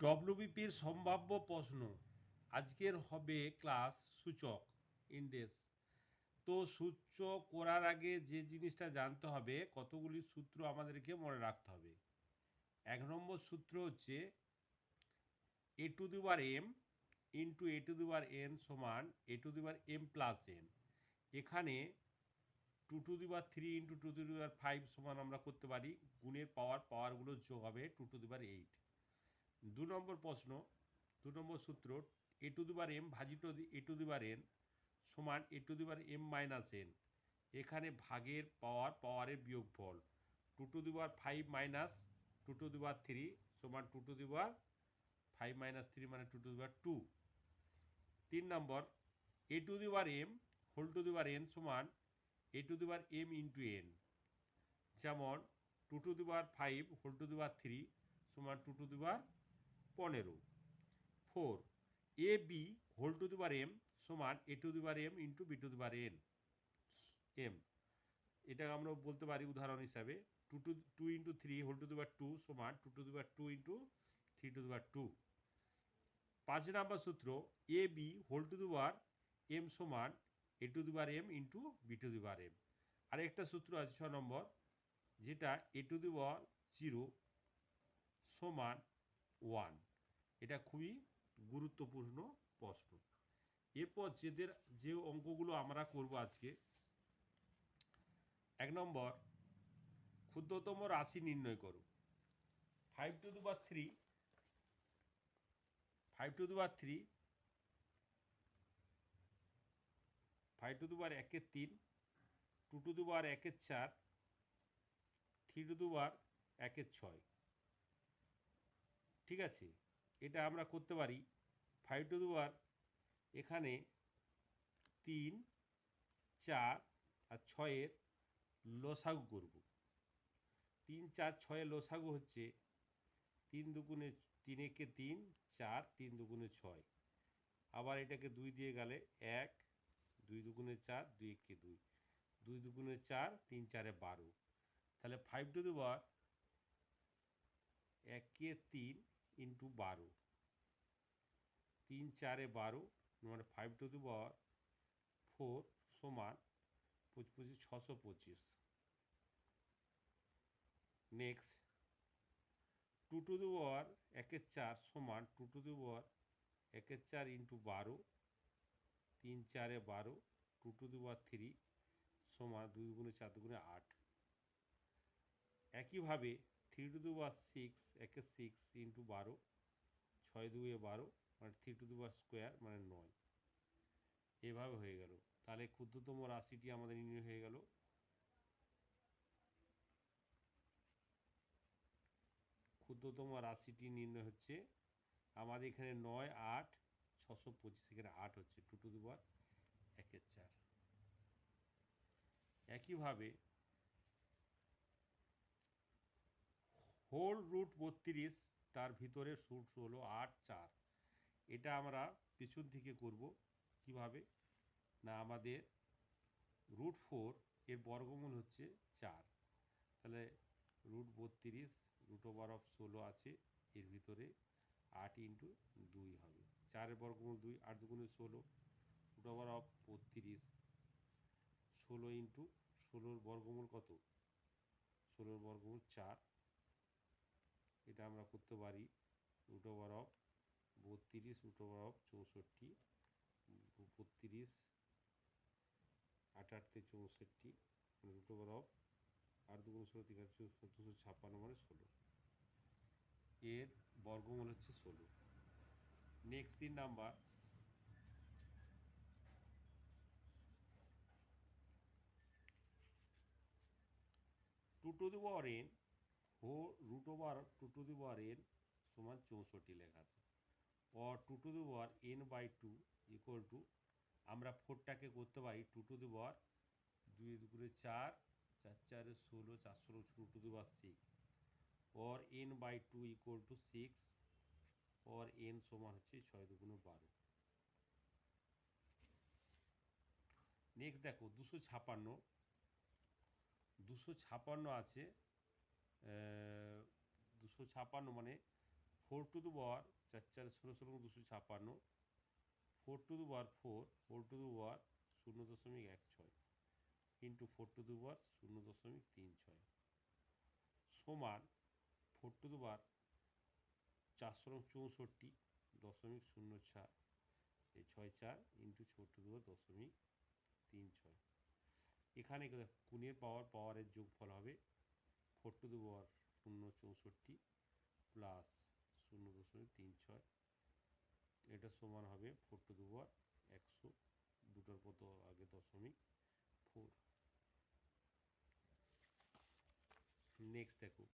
ডব্লিউবিপির সম্ভাব্য প্রশ্ন আজকের হবে ক্লাস সূচক ইন্ডেক্স। তো সূচক করার আগে যে জিনিসটা জানতে হবে কতগুলি সূত্র আমাদেরকে মনে রাখতে হবে। 1 নম্বর সূত্র হচ্ছে A to the power M into A to the power N সমান A to the power M plus N. এখানে 2 to the power 3 into 2 to the power 5 সমান আমরা করতে পারি গুণের পাওয়ারগুলো যোগ হবে 2 টু দি পাওয়ার 8। 2 নম্বর প্রশ্ন 2 নম্বর সূত্র এ টু দি পাওয়ার এম ভাজিত এ টু দি পাওয়ার এন সমান A to the power M minus N. এখানে ভাগের পাওয়ারের বিয়োগফল 2 to the power 5 minus 2 to the power 3 সমান 2 টু দি পাওয়ার 5 মাইনাস 3 মানে 2 টু দি পাওয়ার 2। 3 নম্বর A to the power M whole to the power N সমান A to the power M into N, যেমন 2 to the power 5 whole to the power 3 সমান 2 to the power 15। 4 A B whole to the power M সমান A to the power M into B to the power N M. এটা আমরা বলতে পারি উদাহরণ হিসাবে 2 into 3 whole to the power 2 সমান 2 to the power 2 into 3 to the power 2। 5 নম্বর সূত্র A B whole to the power M সমান A to the power M into B to the power M. আরেকটা সূত্র আছে 6 নম্বর, যেটা এ টু দি পাওয়ার 0 সমান 1। এটা খুবই গুরুত্বপূর্ণ প্রশ্ন। এরপর যে অঙ্কগুলো আমরা করব আজকে, 1 নম্বর ক্ষুদ্রতম রাশি নির্ণয় করো। 5 to the power 3 5 to the power 3 5 to the power 1/3 2 to the power 1/4 3 to the power 1/6। ঠিক আছে, এটা আমরা করতে পারি 5 টু দি পাওয়ার এখানে 3 4 আর 6-এর লসাগু করব। 3 4 6-এর লসাগু হচ্ছে 3 দুগুণে 3 একে 3 4 3 দুগুণে 6। আবার এটাকে 2 দিয়ে গেলে 1 2 দুগুণে 4 2 একে 2 2 দুগুণে 4 3 4-এ 12। তাহলে 5 টু দি পাওয়ার 1/3 ইন্টু 12 3 4-এ 12 মানে 5 টু দি পাওয়ার 4 সমান 25 625। নেক্সট 2 টু দি পাওয়ার 1/4 সমান 2 টু দি পাওয়ার 1/4 ইন্টু 12 3 4-এ 12 2 টু দি পাওয়ার 3 সমান 2 দুগুণে 4 দুগুণে 8। একইভাবে 3 টু দি পাওয়ার 6 1/6 ইন্টু 12 6 2-এ 12 মানে 3 টু দি পাওয়ার স্কোয়ার মানে 9। এভাবে হয়ে গেল। তাহলে ক্ষুদ্রতম রাশিটি আমাদের নির্ণয় হয়ে গেল। ক্ষুদ্রতম রাশিটি নির্ণয় হচ্ছে আমাদের এখানে 9 8 625, এখানে 8 হচ্ছে 2 টু দি পাওয়ার 1/4। একইভাবে হোল রুট 32 তার ভিতরে সূত্র হলো 8 4। এটা আমরা পিছন থেকে করব কিভাবে না, আমাদের √4 এর বর্গমূল হচ্ছে 4। তাহলে √32 √16 আছে, এর ভিতরে 8 ইন্টু 2 হবে, 4-এর বর্গমূল 2 8 দুগুণে 16 √32 16 ইন্টু 16-র বর্গমূল কত, 16-র বর্গমূল 4। এটা আমরা করতে পারি √32 √64 32 8 8 64 √8 দুগুণ 16 3 256 মানে 16, এর বর্গমূল হচ্ছে 16। Next 3 number 2 to the power n √2 to the power n সমান 64 লেখা আছে, or 2 to the power n/2 equal to, আমরা 4টাকে করতে পারি 2 টু দি পাওয়ার 2 দুগুণে 4 4 4 16 4 16 2 to the power 6, or n/2 equal to 6, or n সমান হচ্ছে 6 দুগুণে 12। নেক্সট দেখো 256 আছে, 256 মানে 4 to the power 4 4 16 256, 4 to the power 4 4 to the power 0.16 into 4 to the power 0.36 সমান 4 টু দি পাওয়ার 464.04 এই 64 ইন্টু 4 টু দি পাওয়ার 0.36। এখানে গুণের পাওয়ারের যোগফল হবে 4 টু দি পাওয়ার 0.64 প্লাস 0.36, এটা সমান হবে 4 টু দি পাওয়ার 100, দুটোর কত আগে 0.4। নেক্সট দেখো